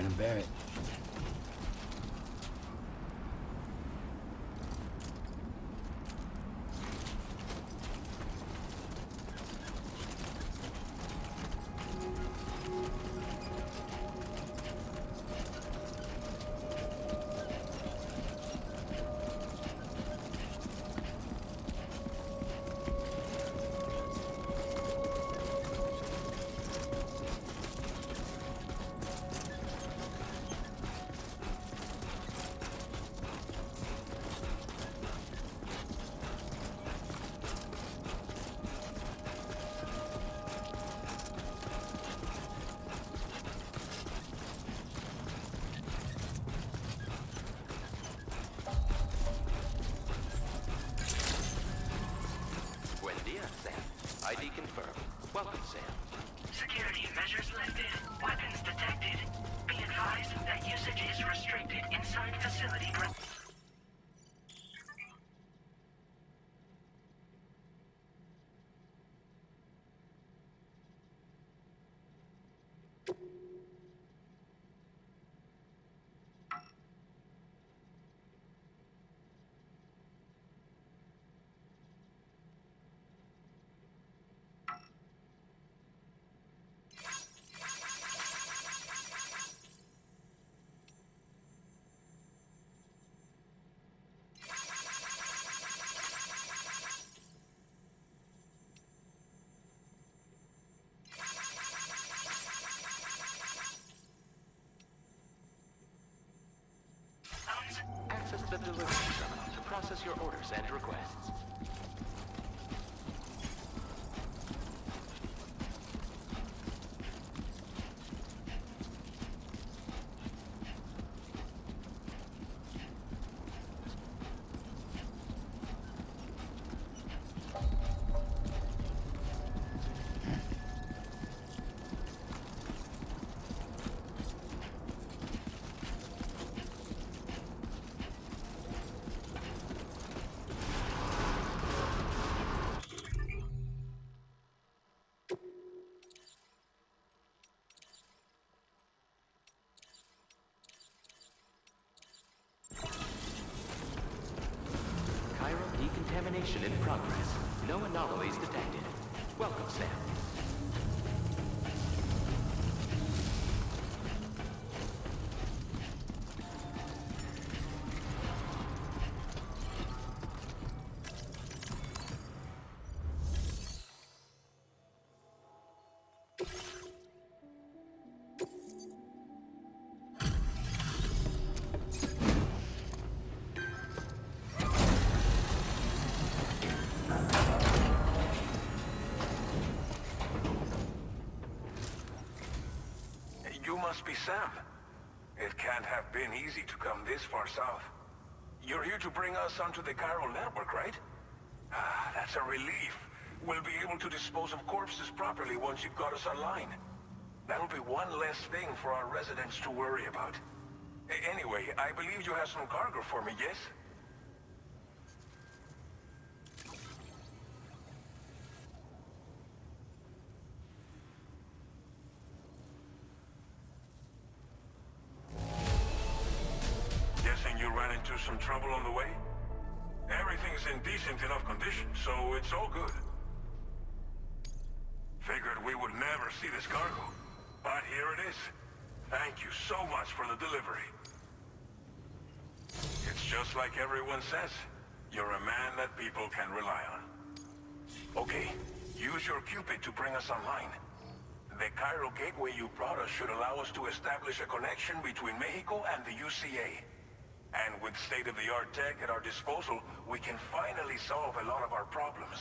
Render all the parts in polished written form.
can bear it. ID confirmed. Welcome, Sam. Security measures lifted. Weapons detected. Be advised that usage is restricted inside facility. Access the delivery terminal to process your orders and requests. Decontamination in progress. No anomalies detected. Welcome, Sam. You must be Sam. It can't have been easy to come this far south. You're here to bring us onto the chiral network, right? Ah, that's a relief. We'll be able to dispose of corpses properly once you've got us online. That'll be one less thing for our residents to worry about. Anyway, I believe you have some cargo for me, yes? Guessing you ran into some trouble on the way? Everything's in decent enough condition, so it's all good. Figured we would never see this cargo, but here it is. Thank you so much for the delivery. It's just like everyone says. You're a man that people can rely on. Okay, use your Cupid to bring us online. The chiral gateway you brought us should allow us to establish a connection between Mexico and the UCA. And with state-of-the-art tech at our disposal, we can finally solve a lot of our problems.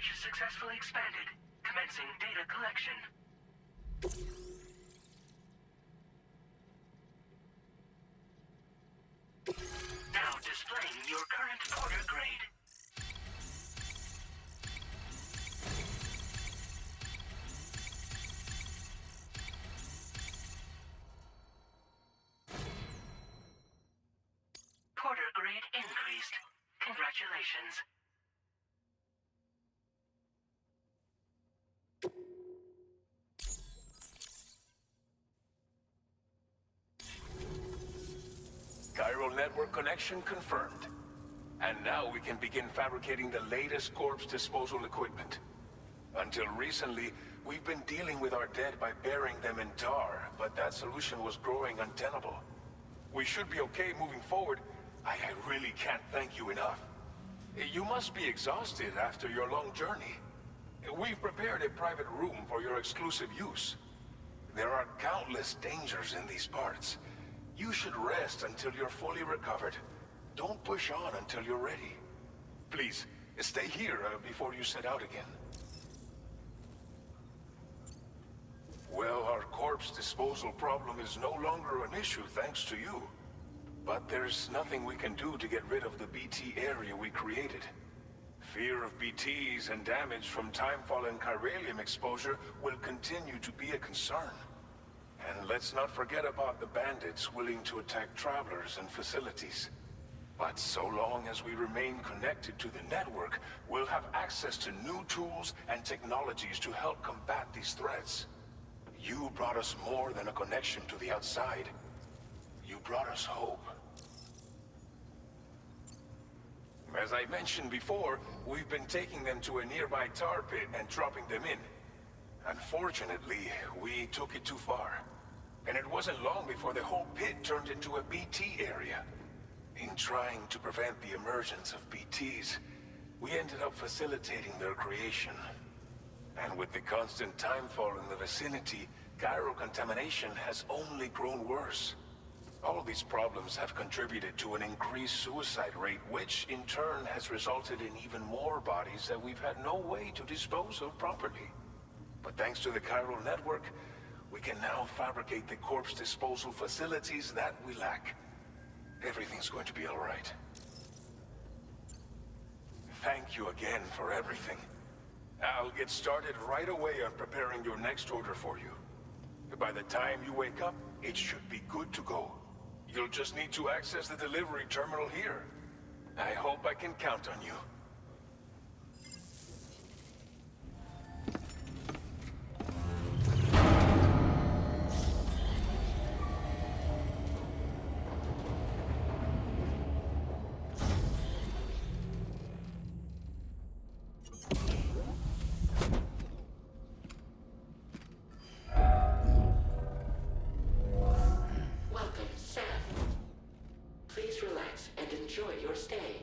bridge successfully expanded. Commencing data collection. Now displaying your current porter grade. Porter grade increased. Congratulations. Chiral network connection confirmed. And now we can begin fabricating the latest corpse disposal equipment. Until recently, we've been dealing with our dead by burying them in tar, but that solution was growing untenable. We should be okay moving forward. I really can't thank you enough. You must be exhausted after your long journey. We've prepared a private room for your exclusive use. There are countless dangers in these parts. You should rest until you're fully recovered. Don't push on until you're ready. Please, stay here before you set out again. Well, our corpse disposal problem is no longer an issue thanks to you. But there's nothing we can do to get rid of the BT area we created. Fear of BTs and damage from timefall and chiralium exposure will continue to be a concern. And let's not forget about the bandits willing to attack travelers and facilities. But so long as we remain connected to the network, we'll have access to new tools and technologies to help combat these threats. You brought us more than a connection to the outside. You brought us hope. As I mentioned before, we've been taking them to a nearby tar pit and dropping them in. Unfortunately, we took it too far. And it wasn't long before the whole pit turned into a BT area. In trying to prevent the emergence of BTs, we ended up facilitating their creation. And with the constant timefall in the vicinity, chiral contamination has only grown worse. All of these problems have contributed to an increased suicide rate, which in turn has resulted in even more bodies that we've had no way to dispose of properly. But thanks to the chiral network, we can now fabricate the corpse disposal facilities that we lack. Everything's going to be all right. Thank you again for everything. I'll get started right away on preparing your next order for you. By the time you wake up, it should be good to go. You'll just need to access the delivery terminal here. I hope I can count on you. Welcome, Sam. Please relax and enjoy your stay.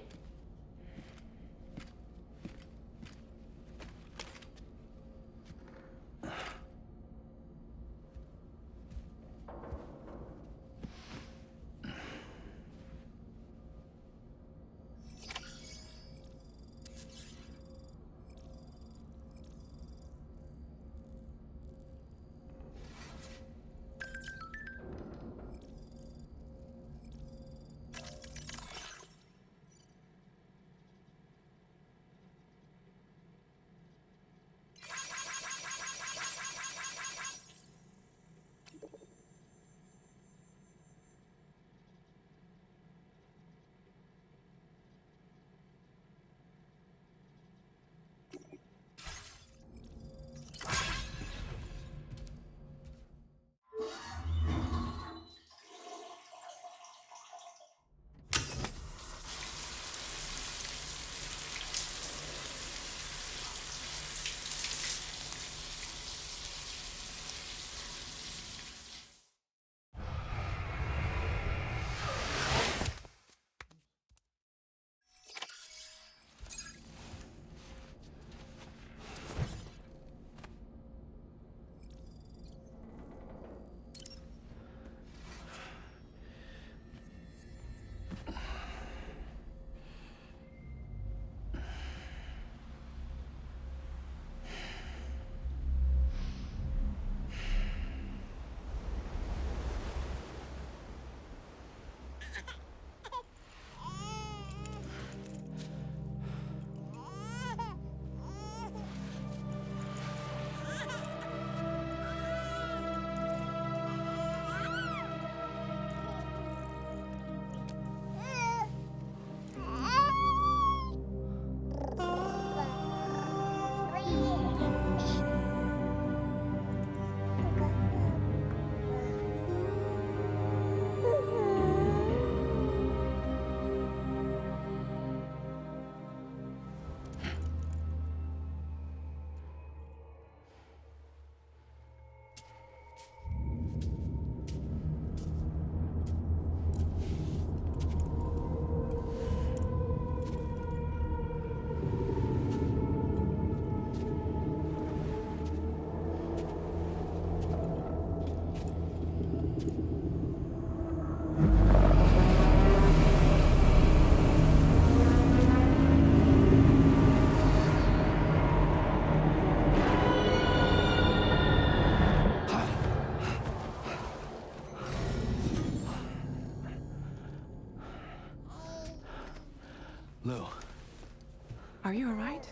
Are you alright?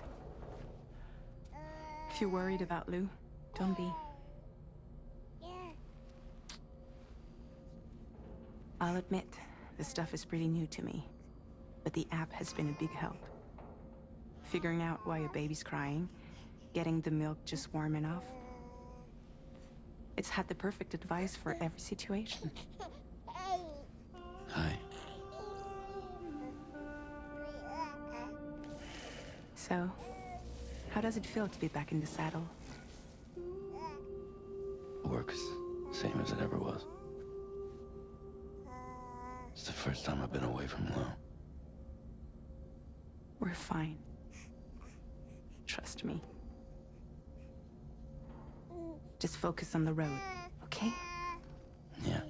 If you're worried about Lou, don't be. I'll admit, this stuff is pretty new to me, but the app has been a big help. Figuring out why a baby's crying, getting the milk just warm enough. It's had the perfect advice for every situation. Hi. So, how does it feel to be back in the saddle? Work's same as it ever was. It's the first time I've been away from Lou. We're fine. Trust me. Just focus on the road, okay? Yeah.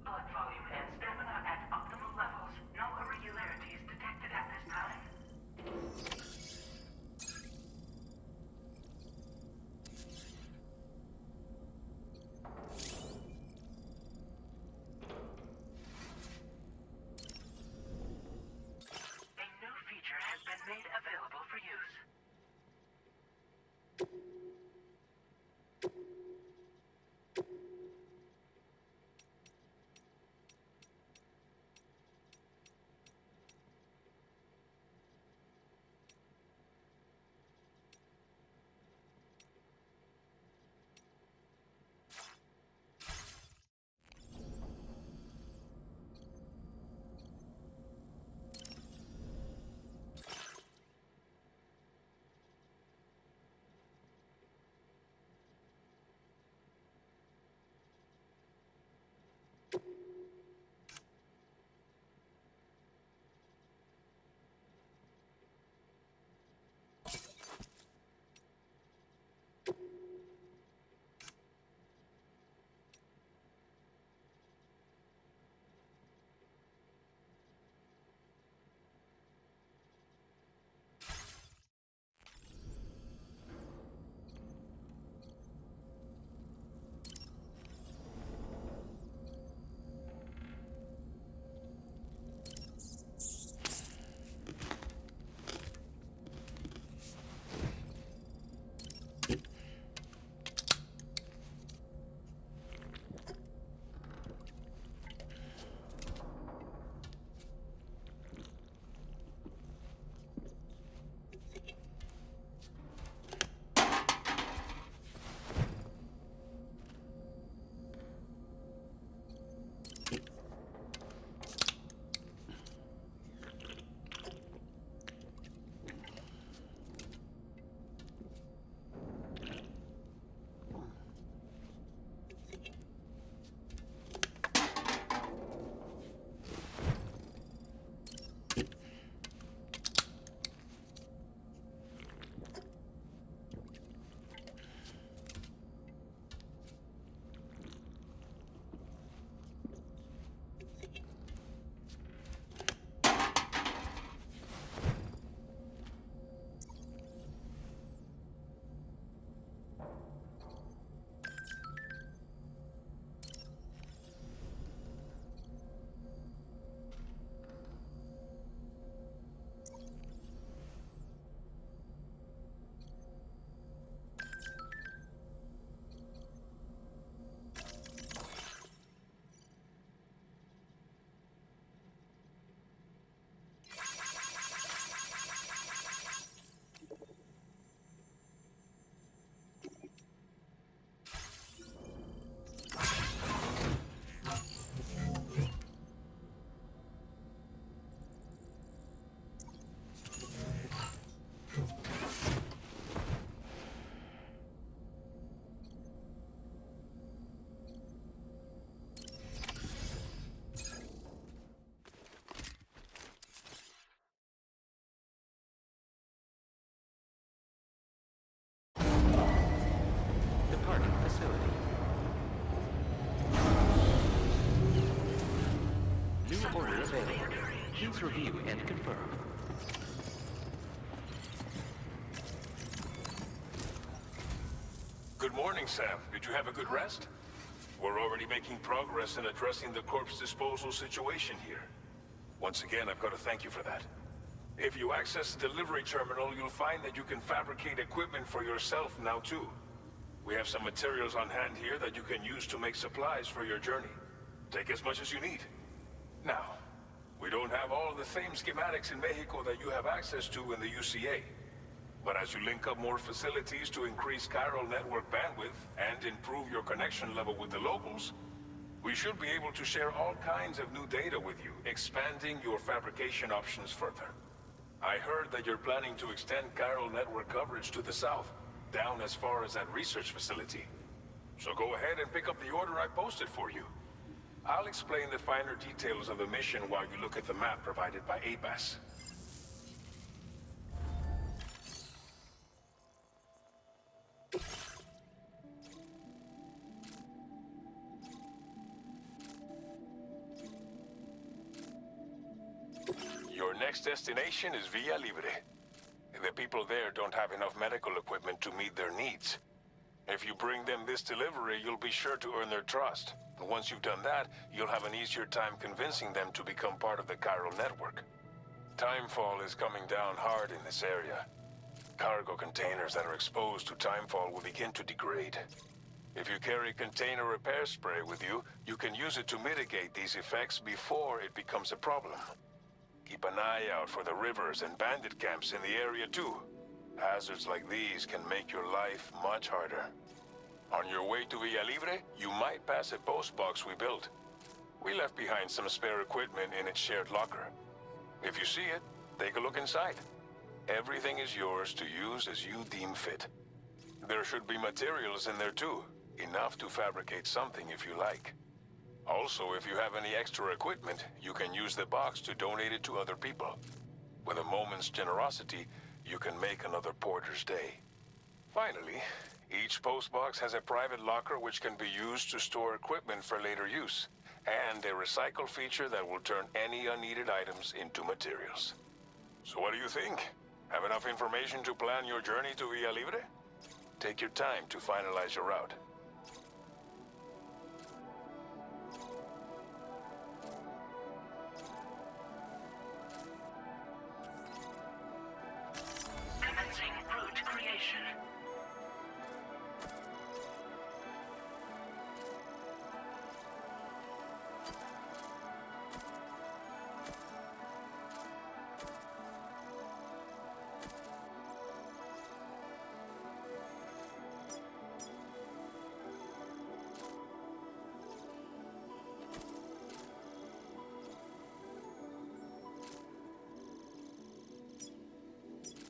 Blood volume and stamina at optimal levels. No irregularities detected at this time. A new feature has been made available for use. Departing facility. New order available. Please review and confirm. morning, Sam. Did you have a good rest? We're already making progress in addressing the corpse disposal situation here. Once again, I've got to thank you for that. If you access the delivery terminal, you'll find that you can fabricate equipment for yourself now too. We have some materials on hand here that you can use to make supplies for your journey. Take as much as you need. Now, we don't have all the same schematics in Mexico that you have access to in the UCA. But as you link up more facilities to increase chiral network bandwidth and improve your connection level with the locals, we should be able to share all kinds of new data with you, expanding your fabrication options further. I heard that you're planning to extend chiral network coverage to the south, down as far as that research facility. So go ahead and pick up the order I posted for you. I'll explain the finer details of the mission while you look at the map provided by ABAS. Your next destination is Villa Libre. The people there don't have enough medical equipment to meet their needs. If you bring them this delivery, you'll be sure to earn their trust. And once you've done that, you'll have an easier time convincing them to become part of the chiral network. Timefall is coming down hard in this area. Cargo containers that are exposed to timefall will begin to degrade. If you carry container repair spray with you, you can use it to mitigate these effects before it becomes a problem. Keep an eye out for the rivers and bandit camps in the area too. Hazards like these can make your life much harder. On your way to Villa Libre, you might pass a post box we built. We left behind some spare equipment in its shared locker. If you see it, take a look inside. Everything is yours to use as you deem fit. There should be materials in there too, enough to fabricate something if you like. Also, if you have any extra equipment, you can use the box to donate it to other people. With a moment's generosity, you can make another porter's day. Finally, each postbox has a private locker which can be used to store equipment for later use, and a recycle feature that will turn any unneeded items into materials. So what do you think? Have enough information to plan your journey to Villa Libre? Take your time to finalize your route. Commencing route creation.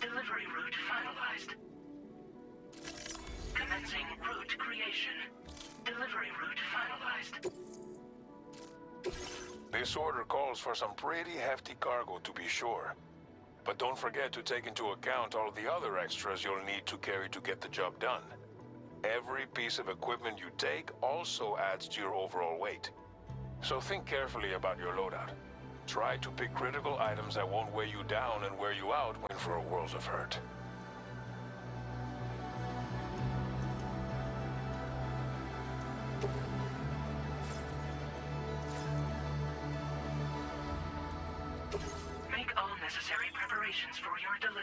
Delivery route finalized. Commencing route creation. Delivery route finalized. This order calls for some pretty hefty cargo to be sure. But don't forget to take into account all the other extras you'll need to carry to get the job done. Every piece of equipment you take also adds to your overall weight. So think carefully about your loadout. Try to pick critical items that won't weigh you down and wear you out when for a world of hurt. Make all necessary preparations for your delivery.